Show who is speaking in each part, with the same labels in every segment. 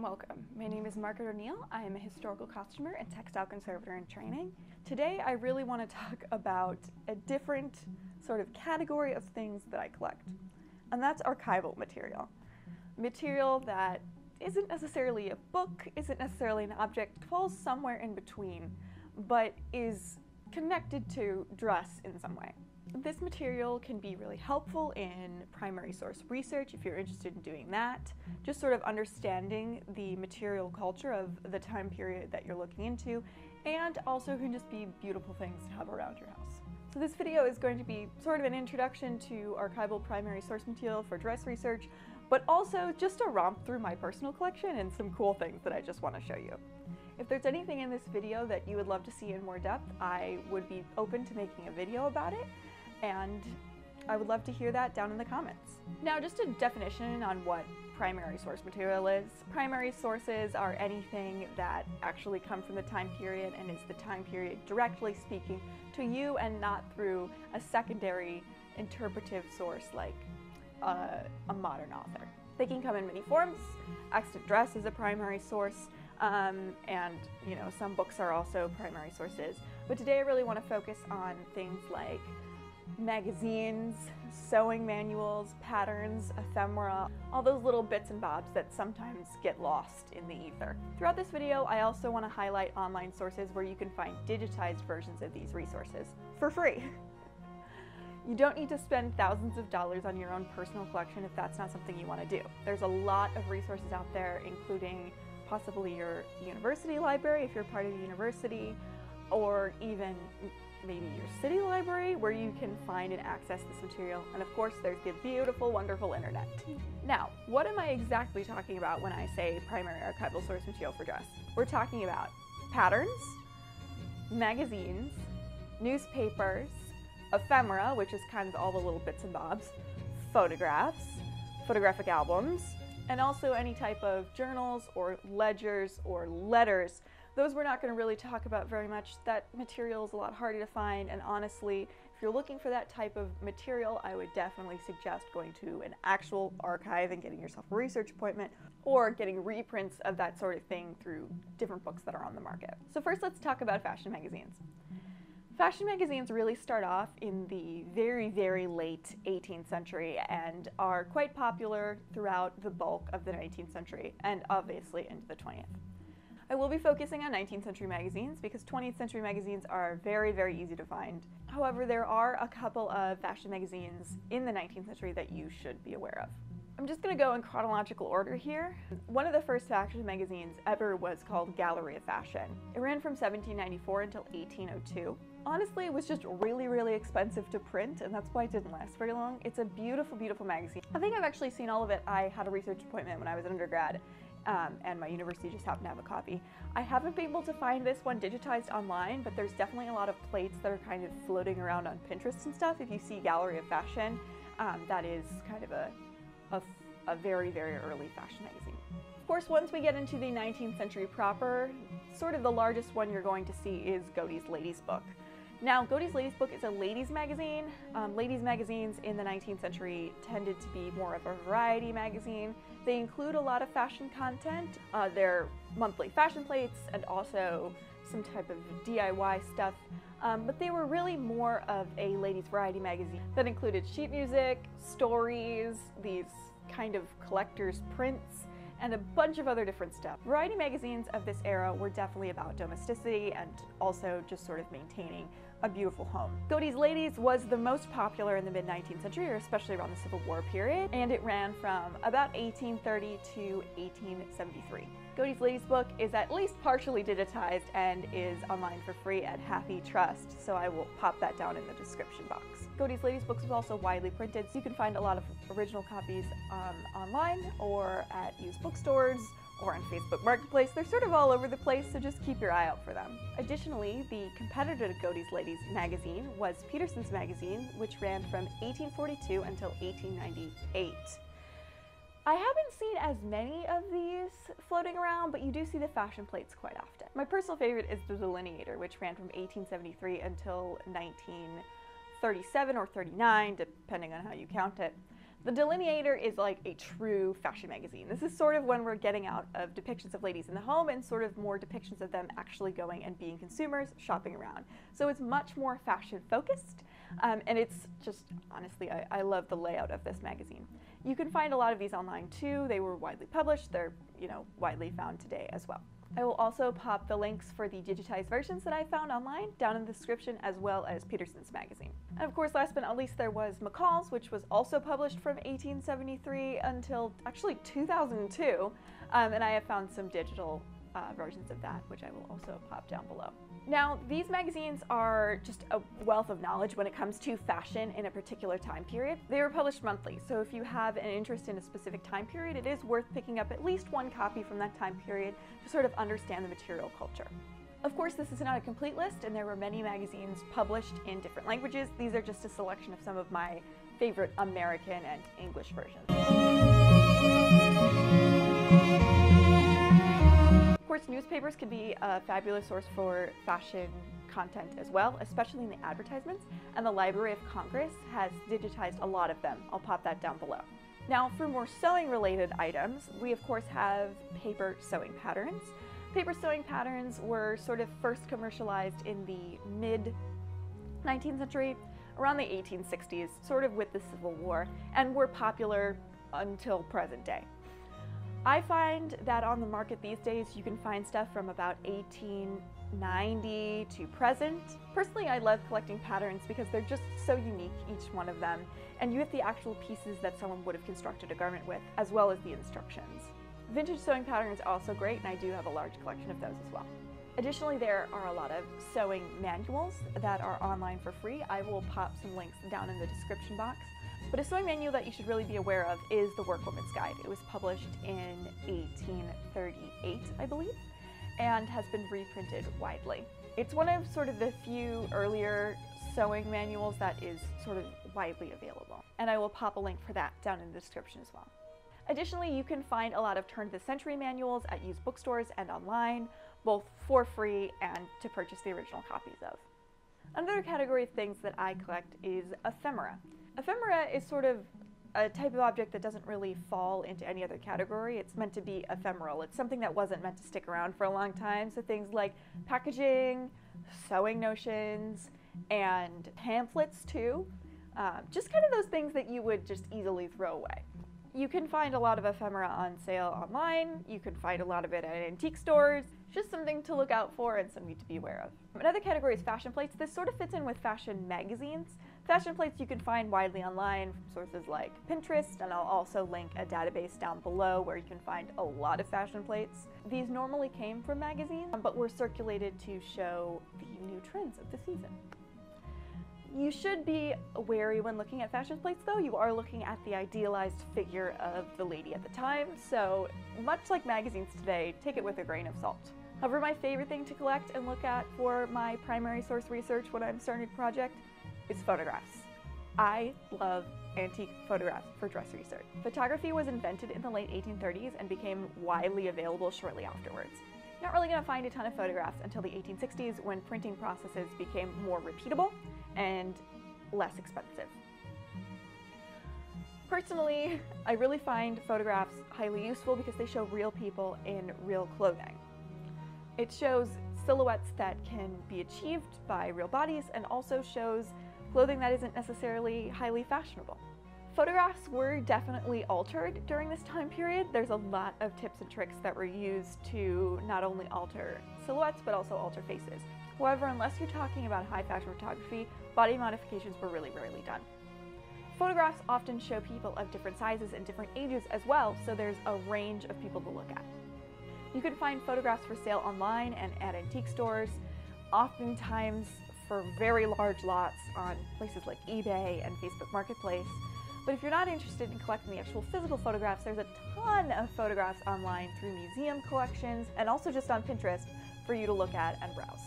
Speaker 1: welcome. My name is Margaret O'Neill. I am a historical costumer and textile conservator in training. Today I really want to talk about a different sort of category of things that I collect, and that's archival material. Material that isn't necessarily a book, isn't necessarily an object, falls somewhere in between, but is connected to dress in some way. This material can be really helpful in primary source research if you're interested in doing that, just sort of understanding the material culture of the time period that you're looking into, and also can just be beautiful things to have around your house. So this video is going to be sort of an introduction to archival primary source material for dress research, but also just a romp through my personal collection and some cool things that I just want to show you. If there's anything in this video that you would love to see in more depth, I would be open to making a video about it, and I would love to hear that down in the comments. Now, just a definition on what primary source material is. Primary sources are anything that actually come from the time period and is the time period directly speaking to you and not through a secondary interpretive source like a modern author. They can come in many forms. Extant dress is a primary source, and some books are also primary sources. But today I really want to focus on things like magazines, sewing manuals, patterns, ephemera, all those little bits and bobs that sometimes get lost in the ether. Throughout this video, I also want to highlight online sources where you can find digitized versions of these resources for free. You don't need to spend thousands of dollars on your own personal collection if that's not something you want to do. There's a lot of resources out there, including possibly your university library if you're part of a university, or even maybe your city library, where you can find and access this material. And of course, there's the beautiful, wonderful internet. Now, what am I exactly talking about when I say primary archival source material for dress? We're talking about patterns, magazines, newspapers, ephemera, which is kind of all the little bits and bobs, photographs, photographic albums, and also any type of journals or ledgers or letters. Those we're not going to really talk about very much. That material is a lot harder to find, and honestly, if you're looking for that type of material, I would definitely suggest going to an actual archive and getting yourself a research appointment, or getting reprints of that sort of thing through different books that are on the market. So first, let's talk about fashion magazines. Fashion magazines really start off in the very, very late 18th century and are quite popular throughout the bulk of the 19th century and obviously into the 20th. I will be focusing on 19th century magazines because 20th century magazines are very, very easy to find. However, there are a couple of fashion magazines in the 19th century that you should be aware of. I'm just going to go in chronological order here. One of the first fashion magazines ever was called Gallery of Fashion. It ran from 1794 until 1802. Honestly, it was just really, really expensive to print, and that's why it didn't last very long. It's a beautiful, beautiful magazine. I think I've actually seen all of it. I had a research appointment when I was an undergrad, and my university just happened to have a copy. I haven't been able to find this one digitized online, but there's definitely a lot of plates that are kind of floating around on Pinterest and stuff. If you see Gallery of Fashion, that is kind of a very, very early fashion magazine. Of course, once we get into the 19th century proper, sort of the largest one you're going to see is Godey's Ladies Book. Now, Godey's Ladies Book is a ladies magazine. Ladies magazines in the 19th century tended to be more of a variety magazine. They include a lot of fashion content. They're monthly fashion plates and also some type of DIY stuff. But they were really more of a ladies variety magazine that included sheet music, stories, these kind of collector's prints, and a bunch of other different stuff. Variety magazines of this era were definitely about domesticity and also just sort of maintaining a beautiful home. Godey's Ladies was the most popular in the mid-19th century, or especially around the Civil War period, and it ran from about 1830 to 1873. Godey's Ladies Book is at least partially digitized and is online for free at Happy Trust, so I will pop that down in the description box. Godey's Ladies Books was also widely printed, so you can find a lot of original copies online or at used bookstores or on Facebook Marketplace. They're sort of all over the place, so just keep your eye out for them. Additionally, the competitor to Godey's Ladies magazine was Peterson's magazine, which ran from 1842 until 1898. I haven't seen as many of these floating around, but you do see the fashion plates quite often. My personal favorite is the Delineator, which ran from 1873 until 1937 or 39, depending on how you count it. The Delineator is like a true fashion magazine. This is sort of when we're getting out of depictions of ladies in the home and sort of more depictions of them actually going and being consumers, shopping around. So it's much more fashion focused, and it's just, honestly, I love the layout of this magazine. You can find a lot of these online too. They were widely published. They're, widely found today as well. I will also pop the links for the digitized versions that I found online down in the description, as well as Peterson's magazine. And of course, last but not least, there was McCall's, which was also published from 1873 until actually 2002, and I have found some digital versions of that, which I will also pop down below. Now, these magazines are just a wealth of knowledge when it comes to fashion in a particular time period. They were published monthly, so if you have an interest in a specific time period, it is worth picking up at least one copy from that time period to sort of understand the material culture. Of course, this is not a complete list, and there were many magazines published in different languages. These are just a selection of some of my favorite American and English versions. Of course, newspapers can be a fabulous source for fashion content as well, especially in the advertisements, and the Library of Congress has digitized a lot of them. I'll pop that down below. Now, for more sewing related items, we of course have paper sewing patterns. Paper sewing patterns were sort of first commercialized in the mid-19th century, around the 1860s, sort of with the Civil War, and were popular until present day. I find that on the market these days you can find stuff from about 1890 to present. Personally, I love collecting patterns because they're just so unique, each one of them, and you get the actual pieces that someone would have constructed a garment with, as well as the instructions. Vintage sewing patterns are also great, and I do have a large collection of those as well. Additionally, there are a lot of sewing manuals that are online for free. I will pop some links down in the description box. But a sewing manual that you should really be aware of is the Workwoman's Guide. It was published in 1838, I believe, and has been reprinted widely. It's one of sort of the few earlier sewing manuals that is sort of widely available, and I will pop a link for that down in the description as well. Additionally, you can find a lot of turn-of-the-century manuals at used bookstores and online, both for free and to purchase the original copies of. Another category of things that I collect is ephemera. Ephemera is sort of a type of object that doesn't really fall into any other category. It's meant to be ephemeral. It's something that wasn't meant to stick around for a long time, so things like packaging, sewing notions, and pamphlets too. Just kind of those things that you would just easily throw away. You can find a lot of ephemera on sale online. You can find a lot of it at antique stores. Just something to look out for and something to be aware of. Another category is fashion plates. This sort of fits in with fashion magazines. Fashion plates you can find widely online from sources like Pinterest, and I'll also link a database down below where you can find a lot of fashion plates. These normally came from magazines, but were circulated to show the new trends of the season. You should be wary when looking at fashion plates though. You are looking at the idealized figure of the lady at the time, so much like magazines today, take it with a grain of salt. However, my favorite thing to collect and look at for my primary source research when I'm starting a project is photographs. I love antique photographs for dress research. Photography was invented in the late 1830s and became widely available shortly afterwards. You're not really going to find a ton of photographs until the 1860s when printing processes became more repeatable and less expensive. Personally, I really find photographs highly useful because they show real people in real clothing. It shows silhouettes that can be achieved by real bodies and also shows clothing that isn't necessarily highly fashionable. Photographs were definitely altered during this time period. There's a lot of tips and tricks that were used to not only alter silhouettes but also alter faces. However, unless you're talking about high fashion photography, body modifications were really rarely done. Photographs often show people of different sizes and different ages as well, so there's a range of people to look at. You can find photographs for sale online and at antique stores, oftentimes for very large lots on places like eBay and Facebook Marketplace. But if you're not interested in collecting the actual physical photographs, there's a ton of photographs online through museum collections and also just on Pinterest for you to look at and browse.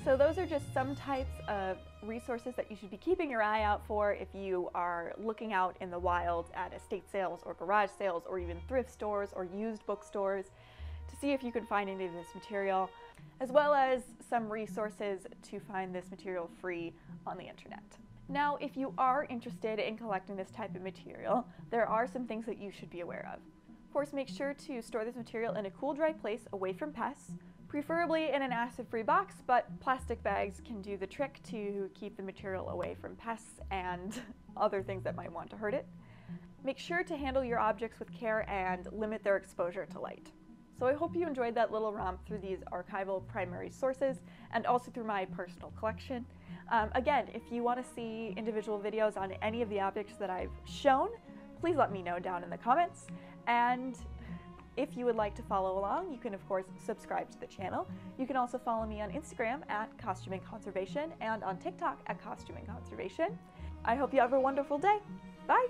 Speaker 1: So those are just some types of resources that you should be keeping your eye out for if you are looking out in the wild at estate sales or garage sales or even thrift stores or used bookstores to see if you can find any of this material, as well as some resources to find this material free on the internet. Now, if you are interested in collecting this type of material, there are some things that you should be aware of. Of course, make sure to store this material in a cool, dry place away from pests, preferably in an acid-free box, but plastic bags can do the trick to keep the material away from pests and other things that might want to hurt it. Make sure to handle your objects with care and limit their exposure to light. So I hope you enjoyed that little romp through these archival primary sources and also through my personal collection. Again, if you want to see individual videos on any of the objects that I've shown, please let me know down in the comments. And if you would like to follow along, you can of course subscribe to the channel. You can also follow me on Instagram at Costuming Conservation and on TikTok at Costuming Conservation. I hope you have a wonderful day. Bye!